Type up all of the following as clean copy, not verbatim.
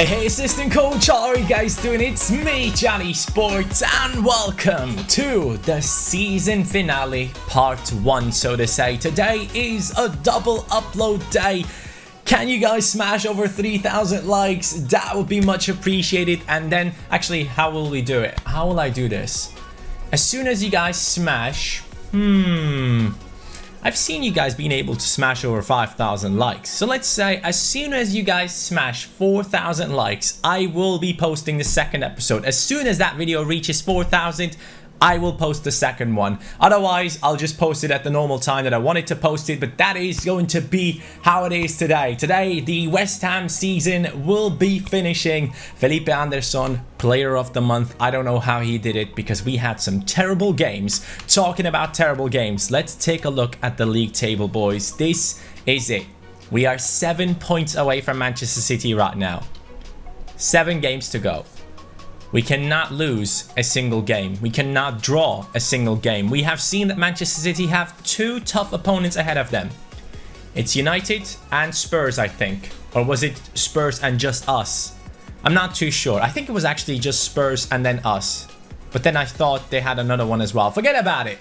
Hey, assistant coach, how are you guys doing? It's me, CaniSports, and welcome to the season finale, part 1, so to say. Today is a double upload day. Can you guys smash over 3,000 likes? That would be much appreciated. And then, actually, how will we do it? How will I do this? As soon as you guys smash, I've seen you guys being able to smash over 5,000 likes. So let's say as soon as you guys smash 4,000 likes, I will be posting the second episode. As soon as that video reaches 4,000, I will post the second one. Otherwise, I'll just post it at the normal time that I wanted to post it. But that is going to be how it is today. Today, the West Ham season will be finishing. Felipe Anderson, Player of the Month. I don't know how he did it because we had some terrible games. Talking about terrible games, let's take a look at the league table, boys. This is it. We are 7 points away from Manchester City right now. 7 games to go. We cannot lose a single game. We cannot draw a single game. We have seen that Manchester City have 2 tough opponents ahead of them. It's United and Spurs, I think. Or was it Spurs and just us? I'm not too sure. I think it was actually just Spurs and then us. But then I thought they had another one as well. Forget about it.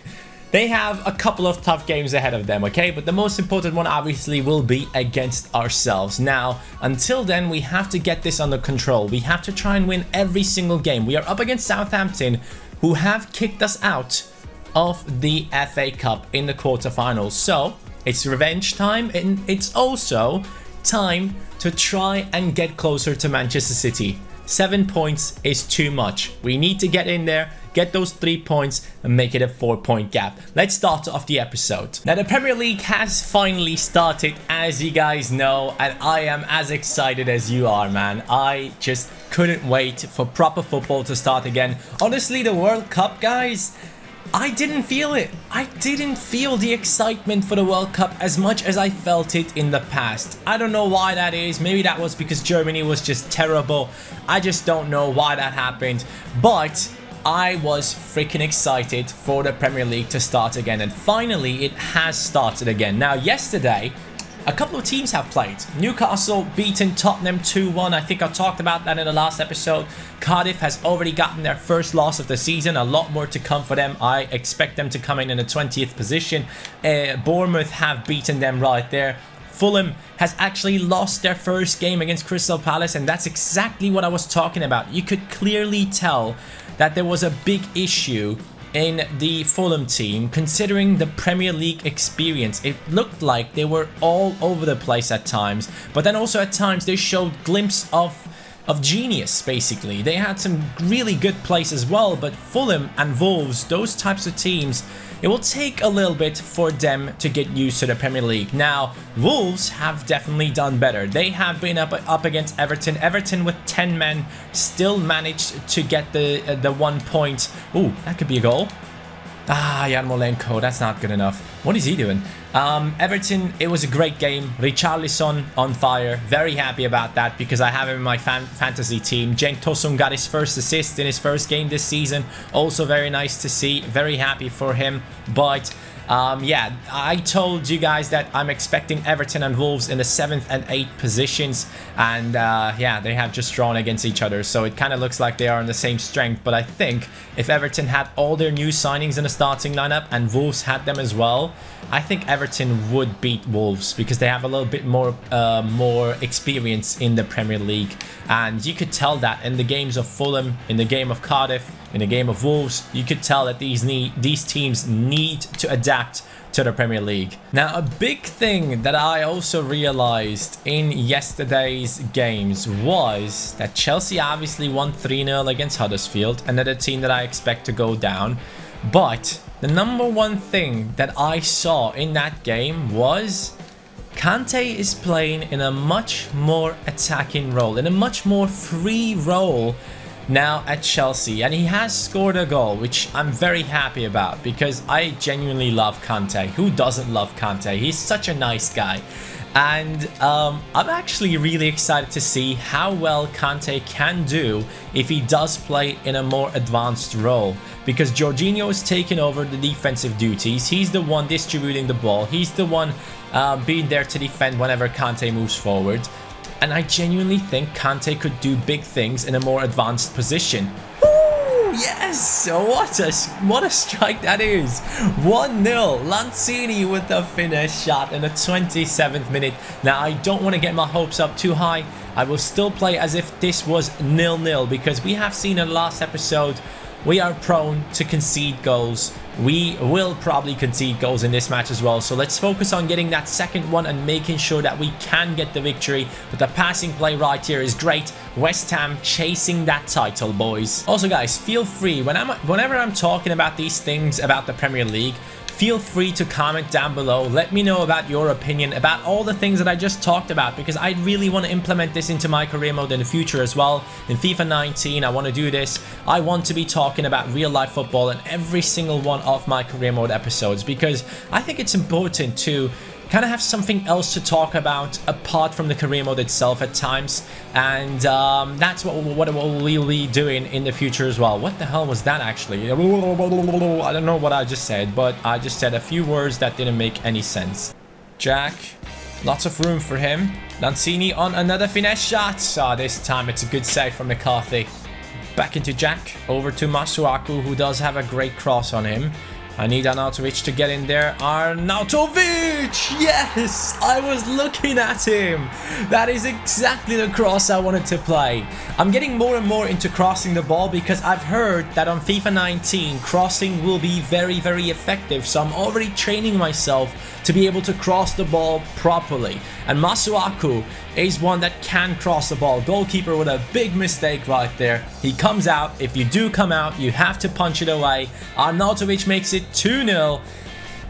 They have a couple of tough games ahead of them, okay? But the most important one obviously will be against ourselves. Now, until then, we have to get this under control. We have to try and win every single game. We are up against Southampton, who have kicked us out of the FA Cup in the quarterfinals. So, it's revenge time, and it's also time to try and get closer to Manchester City. 7 points is too much. We need to get in there, get those 3 points and make it a 4-point gap. Let's start off the episode. Now, the Premier League has finally started, as you guys know, and I am as excited as you are, man. I just couldn't wait for proper football to start again. Honestly, the World Cup, guys, I didn't feel it. I didn't feel the excitement for the World Cup as much as I felt it in the past. I don't know why that is. Maybe that was because Germany was just terrible. I just don't know why that happened. But I was freaking excited for the Premier League to start again. And finally, it has started again. Now, yesterday, a couple of teams have played. Newcastle beaten Tottenham 2-1. I think I talked about that in the last episode. Cardiff has already gotten their first loss of the season. A lot more to come for them. I expect them to come in the 20th position. Bournemouth have beaten them right there. Fulham has actually lost their first game against Crystal Palace, and that's exactly what I was talking about. You could clearly tell that there was a big issue in the Fulham team, considering the Premier League experience. It looked like they were all over the place at times, but then also at times they showed glimpses of genius, basically. They had some really good plays as well, but Fulham and Wolves, those types of teams, it will take a little bit for them to get used to the Premier League. Now, Wolves have definitely done better. They have been up against Everton. Everton with 10 men still managed to get the 1 point. Ooh, that could be a goal. Ah, Yarmolenko, that's not good enough. What is he doing? Everton, it was a great game. Richarlison on fire. Very happy about that because I have him in my fantasy team. Cenk Tosun got his first assist in his first game this season. Also very nice to see. Very happy for him. But yeah, I told you guys that I'm expecting Everton and Wolves in the 7th and 8th positions. And yeah, they have just drawn against each other. So it kind of looks like they are on the same strength. But I think if Everton had all their new signings in the starting lineup and Wolves had them as well, I think Everton would beat Wolves because they have a little bit more experience in the Premier League. And you could tell that in the games of Fulham, in the game of Cardiff, in the game of Wolves. You could tell that these teams need to adapt to the Premier League. Now, a big thing that I also realized in yesterday's games was that Chelsea obviously won 3-0 against Huddersfield, another team that I expect to go down. But the number one thing that I saw in that game was Kante is playing in a much more attacking role, in a much more free role now at Chelsea, and he has scored a goal, which I'm very happy about because I genuinely love Kante. Who doesn't love Kante? He's such a nice guy. And I'm actually really excited to see how well Kante can do if he does play in a more advanced role, because Jorginho is taking over the defensive duties. He's the one distributing the ball. He's the one being there to defend whenever Kante moves forward. And I genuinely think Kante could do big things in a more advanced position. Ooh, yes! What a strike that is. 1-0. Lanzini with the finish shot in the 27th minute. Now, I don't want to get my hopes up too high. I will still play as if this was 0-0 because we have seen in the last episode we are prone to concede goals. We will probably concede goals in this match as well. So let's focus on getting that second one and making sure that we can get the victory. But the passing play right here is great. West Ham chasing that title, boys. Also, guys, feel free whenever I'm talking about these things about the Premier League, feel free to comment down below. Let me know about your opinion about all the things that I just talked about, because I really want to implement this into my career mode in the future as well. In FIFA 19, I want to do this. I want to be talking about real life football in every single one of my career mode episodes, because I think it's important to kind of have something else to talk about apart from the career mode itself at times, and that's what we'll be doing in the future as well. What the hell was that actually? I don't know what I just said, but I just said a few words that didn't make any sense. Jack, lots of room for him. Lanzini on another finesse shot. This time it's a good save from McCarthy. Back into Jack, over to Masuaku, who does have a great cross on him. I need Arnautovic to get in there. Arnautovic! Yes! I was looking at him. That is exactly the cross I wanted to play. I'm getting more and more into crossing the ball because I've heard that on FIFA 19, crossing will be very, very effective. So I'm already training myself to be able to cross the ball properly. And Masuaku is one that can cross the ball. Goalkeeper with a big mistake right there. He comes out. If you do come out, you have to punch it away. Arnautovic makes it 2-0.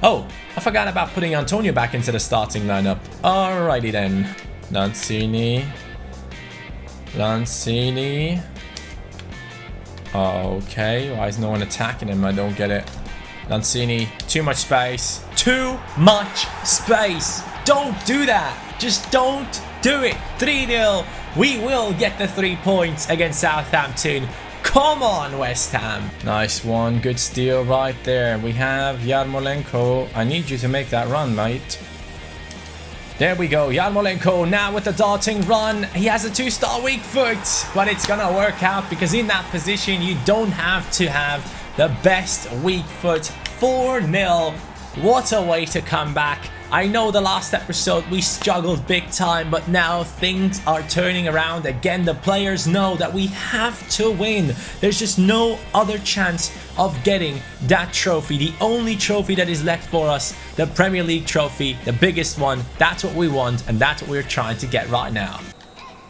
Oh, I forgot about putting Antonio back into the starting lineup. Alrighty then. Lanzini. Okay, why is no one attacking him? I don't get it. Lanzini, too much space. Too much space. Don't do that. Just don't do it. 3-0. We will get the 3 points against Southampton. Come on, West Ham. Nice one. Good steal right there. We have Yarmolenko. I need you to make that run, mate. There we go. Yarmolenko now with the darting run. He has a 2-star weak foot, but it's going to work out because in that position, you don't have to have the best weak foot. 4-0. What a way to come back. I know the last episode we struggled big time, but now things are turning around again. The players know that we have to win. There's just no other chance of getting that trophy. The only trophy that is left for us, the Premier League trophy, the biggest one. That's what we want, and that's what we're trying to get right now.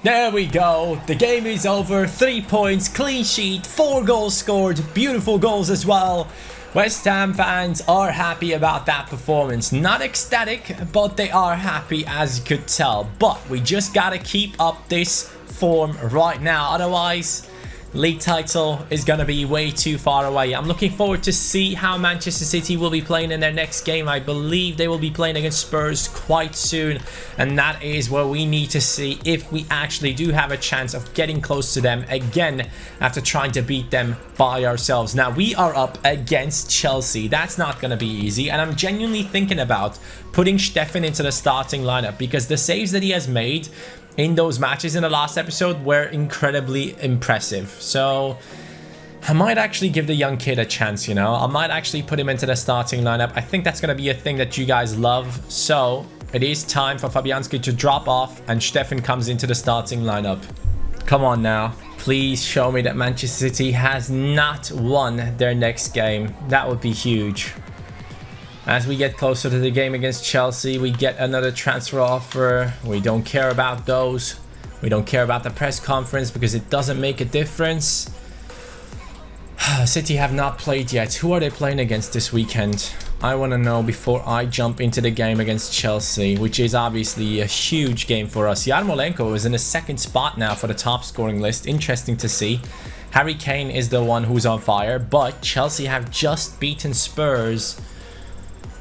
There we go. The game is over. 3 points, clean sheet, 4 goals scored, beautiful goals as well. West Ham fans are happy about that performance. Not ecstatic, but they are happy, as you could tell. But we just gotta keep up this form right now. Otherwise, league title is gonna be way too far away. I'm looking forward to see how Manchester City will be playing in their next game. I believe they will be playing against Spurs quite soon, and that is where we need to see if we actually do have a chance of getting close to them again after trying to beat them by ourselves. Now we are up against Chelsea. That's not gonna be easy, and I'm genuinely thinking about putting Stefan into the starting lineup because the saves that he has made in those matches in the last episode were incredibly impressive. So I might actually give the young kid a chance, you know. I might actually put him into the starting lineup. I think that's going to be a thing that you guys love. So it is time for Fabianski to drop off and Stefan comes into the starting lineup. Come on now. Please show me that Manchester City has not won their next game. That would be huge. As we get closer to the game against Chelsea, we get another transfer offer. We don't care about those. We don't care about the press conference because it doesn't make a difference. City have not played yet. Who are they playing against this weekend? I want to know before I jump into the game against Chelsea, which is obviously a huge game for us. Yarmolenko is in the 2nd spot now for the top scoring list. Interesting to see. Harry Kane is the one who's on fire, but Chelsea have just beaten Spurs.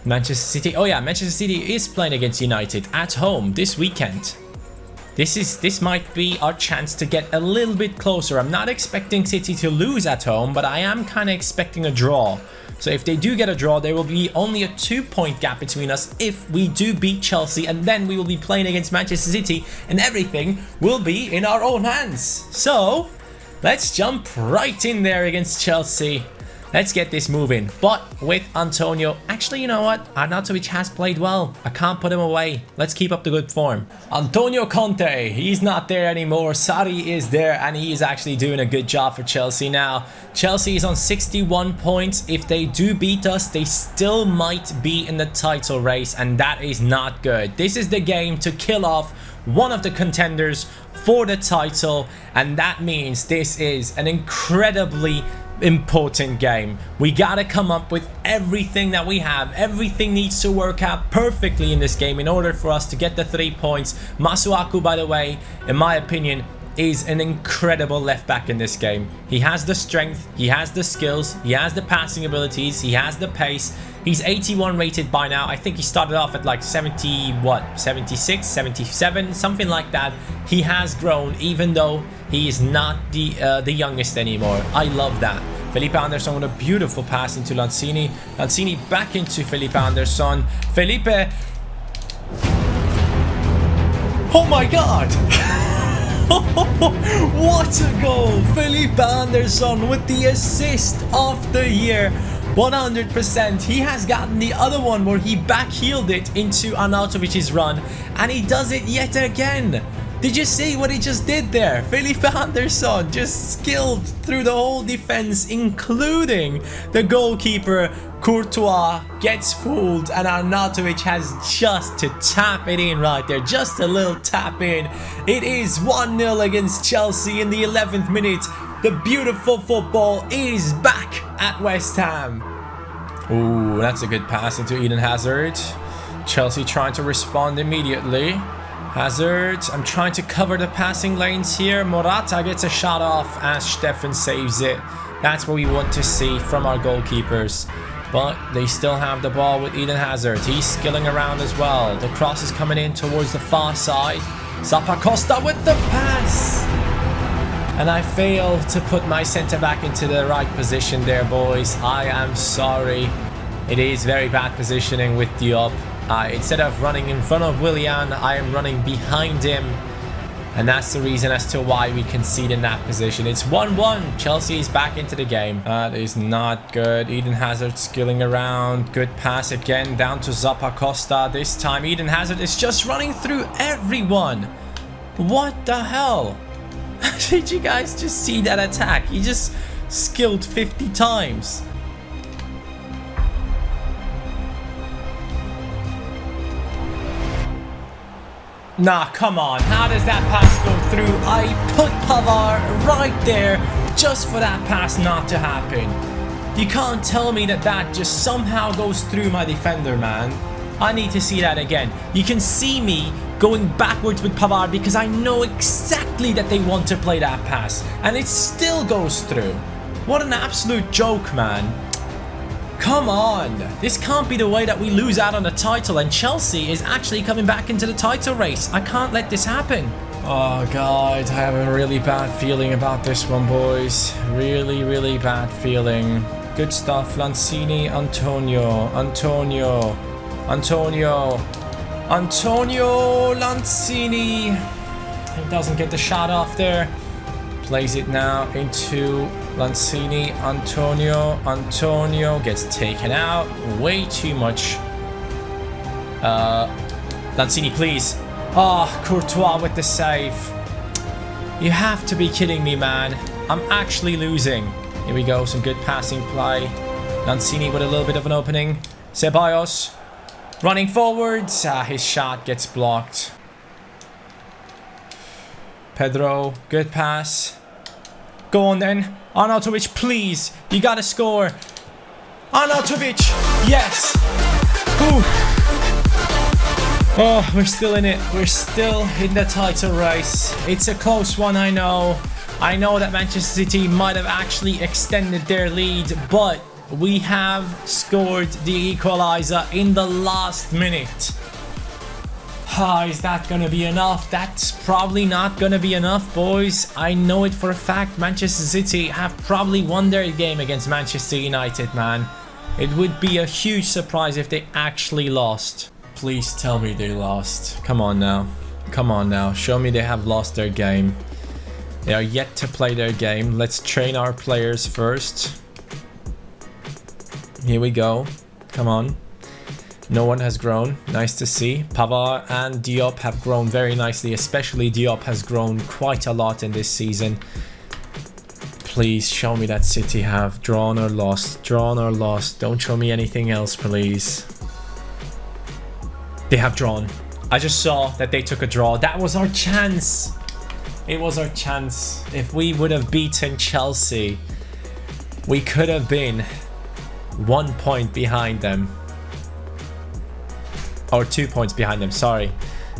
Manchester City. Oh yeah, Manchester City is playing against United at home this weekend. This might be our chance to get a little bit closer. I'm not expecting City to lose at home, but I am kind of expecting a draw. So if they do get a draw, there will be only a 2-point gap between us if we do beat Chelsea, and then we will be playing against Manchester City and everything will be in our own hands. So let's jump right in there against Chelsea. Let's get this moving. But with Antonio, actually, you know what? Arnautovic has played well. I can't put him away. Let's keep up the good form. Antonio Conte, he's not there anymore. Sarri is there, and he is actually doing a good job for Chelsea now. Chelsea is on 61 points. If they do beat us, they still might be in the title race, and that is not good. This is the game to kill off one of the contenders for the title, and that means this is an incredibly important game. We gotta come up with everything that we have. Everything needs to work out perfectly in this game in order for us to get the 3 points. Masuaku, by the way, in my opinion, is an incredible left back in this game. He has the strength, he has the skills, he has the passing abilities, he has the pace. He's 81 rated by now. I think he started off at like 70, what, 76, 77, something like that. He has grown, even though he is not the youngest anymore. I love that. Felipe Anderson with a beautiful pass into Lanzini. Lanzini back into Felipe Anderson. Felipe. Oh my God. What a goal. Felipe Anderson with the assist of the year. 100%. He has gotten the other one where he backheeled it into Arnautovic's run, and he does it yet again. Did you see what he just did there? Felipe Anderson just skilled through the whole defense, including the goalkeeper. Courtois gets fooled, and Arnautovic has just to tap it in right there. Just a little tap in. It is 1-0 against Chelsea in the 11th minute. The beautiful football is back at West Ham. Ooh, that's a good pass into Eden Hazard. Chelsea trying to respond immediately. Hazard, I'm trying to cover the passing lanes here. Morata gets a shot off as Steffen saves it. That's what we want to see from our goalkeepers. But they still have the ball with Eden Hazard. He's skilling around as well. The cross is coming in towards the far side. Zappacosta with the pass. And I fail to put my centre-back into the right position there, boys. I am sorry. It is very bad positioning with Diop. Instead of running in front of Willian, I am running behind him. And that's the reason as to why we concede in that position. It's 1-1. Chelsea is back into the game. That is not good. Eden Hazard skilling around. Good pass again down to Zappacosta. This time Eden Hazard is just running through everyone. What the hell? Did you guys just see that attack? He just skilled 50 times. Nah, come on. How does that pass go through? I put Pavard right there just for that pass not to happen. You can't tell me that that just somehow goes through my defender, man. I need to see that again. You can see me going backwards with Pavard because I know exactly that they want to play that pass, and it still goes through. What an absolute joke, man. Come on. This can't be the way that we lose out on the title, and Chelsea is actually coming back into the title race. I can't let this happen. Oh God, I have a really bad feeling about this one, boys. Really, really bad feeling. Good stuff. Lanzini, Antonio, Lanzini. He doesn't get the shot off there. Plays it now into Lanzini. Antonio gets taken out. Way too much. Lanzini, please. Oh, Courtois with the save. You have to be kidding me, man. I'm actually losing. Here we go. Some good passing play. Lanzini with a little bit of an opening. Ceballos running forwards. His shot gets blocked. Pedro, good pass. Go on then. Arnautovic, please. You gotta score. Arnautovic. Yes. Ooh. Oh, we're still in it. We're still in the title race. It's a close one, I know. I know that Manchester City might have actually extended their lead, but we have scored the equalizer in the last minute. Is that gonna be enough? That's probably not gonna be enough, boys. I know it for a fact. Manchester City have probably won their game against Manchester United, man. It would be a huge surprise if they actually lost. Please tell me they lost. Come on now. Come on now. Show me they have lost their game. They are yet to play their game. Let's train our players first. Here we go. Come on. No one has grown. Nice to see. Pavard and Diop have grown very nicely. Especially Diop has grown quite a lot in this season. Please show me that City have drawn or lost. Drawn or lost. Don't show me anything else, please. They have drawn. I just saw that they took a draw. That was our chance. It was our chance. If we would have beaten Chelsea, we could have been 1 point behind them. Or 2 points behind them, sorry.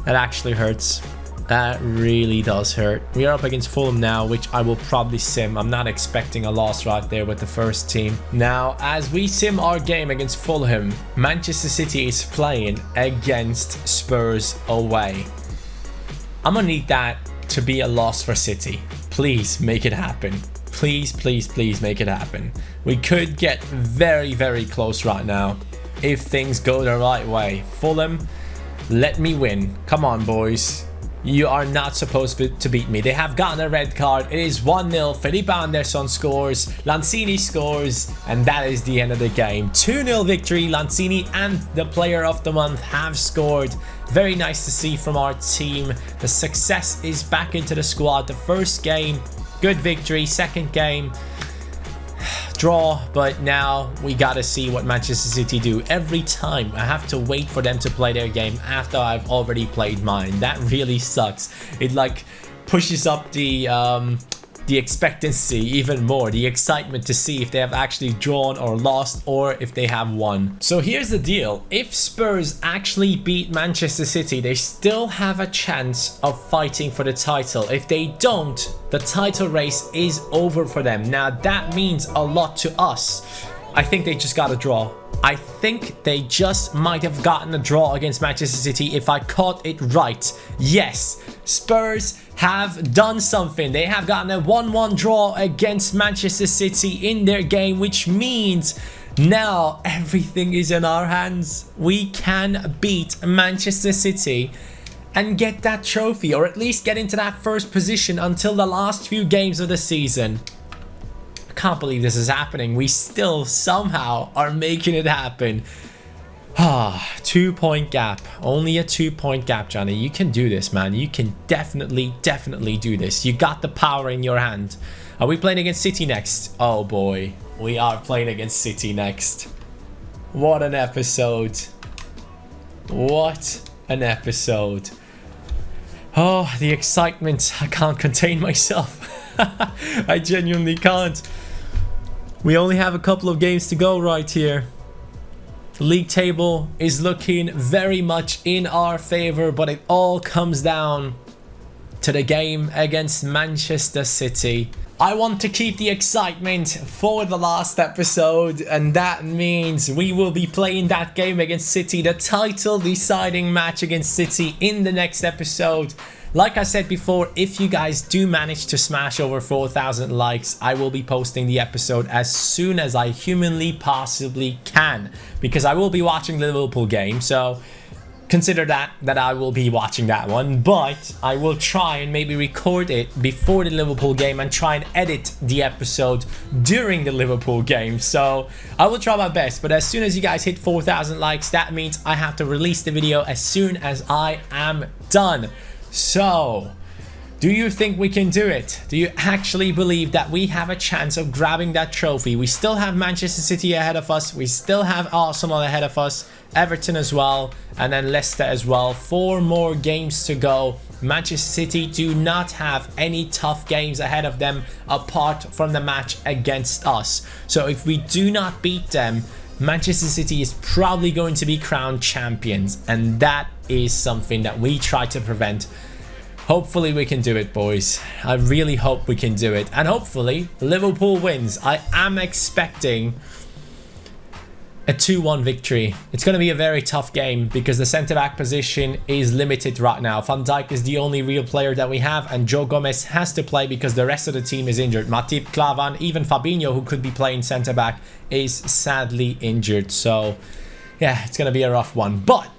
That actually hurts. That really does hurt. We are up against Fulham now, which I will probably sim. I'm not expecting a loss right there with the first team. Now, as we sim our game against Fulham, Manchester City is playing against Spurs away. I'm gonna need that to be a loss for City. Please make it happen. Please, please, please make it happen. We could get very, very close right now if things go the right way. Fulham, let me win. Come on, boys. You are not supposed to beat me. They have gotten a red card. It is 1-0. Felipe Anderson scores. Lanzini scores. And that is the end of the game. 2-0 victory. Lanzini and the player of the month have scored. Very nice to see from our team. The success is back into the squad. The first game, good victory. Second game, draw, but now we gotta see what Manchester City do. Every time I have to wait for them to play their game after I've already played mine. That really sucks. It like pushes up the expectancy even more, the excitement to see if they have actually drawn or lost or if they have won. So here's the deal. If Spurs actually beat Manchester City, they still have a chance of fighting for the title. If they don't, the title race is over for them. Now that means a lot to us. I think they just got a draw. I think they just might have gotten a draw against Manchester City if I caught it right. Yes, Spurs have done something. They have gotten a 1-1 draw against Manchester City in their game, which means now everything is in our hands. We can beat Manchester City and get that trophy, or at least get into that first position until the last few games of the season. Can't believe this is happening. We still somehow are making it happen. 2 point gap. Only a 2 point gap, Johnny. You can do this, man. You can definitely do this. You got the power in your hand. Are we playing against City next? Oh boy, we are playing against City next. What an episode. What an episode. Oh, the excitement. I can't contain myself. I genuinely can't. We only have a couple of games to go right here. The league table is looking very much in our favor, but it all comes down to the game against Manchester City. I want to keep the excitement for the last episode, and that means we will be playing that game against City, the title deciding match against City, in the next episode. Like I said before, if you guys do manage to smash over 4,000 likes, I will be posting the episode as soon as I humanly possibly can, because I will be watching the Liverpool game, so consider that I will be watching that one. But I will try and maybe record it before the Liverpool game and try and edit the episode during the Liverpool game. So I will try my best, but as soon as you guys hit 4,000 likes, that means I have to release the video as soon as I am done. So, do you think we can do it? Do you actually believe that we have a chance of grabbing that trophy? We still have Manchester City ahead of us. We still have Arsenal ahead of us. Everton as well. And then Leicester as well. 4 more games to go. Manchester City do not have any tough games ahead of them apart from the match against us. So if we do not beat them, Manchester City is probably going to be crowned champions, and that is something that we try to prevent. Hopefully we can do it, boys. I really hope we can do it, and hopefully Liverpool wins. I am expecting a 2-1 victory. It's going to be a very tough game because the centre-back position is limited right now. Van Dijk is the only real player that we have, and Joe Gomez has to play because the rest of the team is injured. Matip, Klavan, even Fabinho, who could be playing centre-back, is sadly injured. So, yeah, it's going to be a rough one. But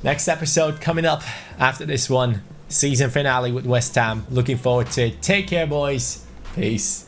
next episode coming up after this one, season finale with West Ham. Looking forward to it. Take care, boys. Peace.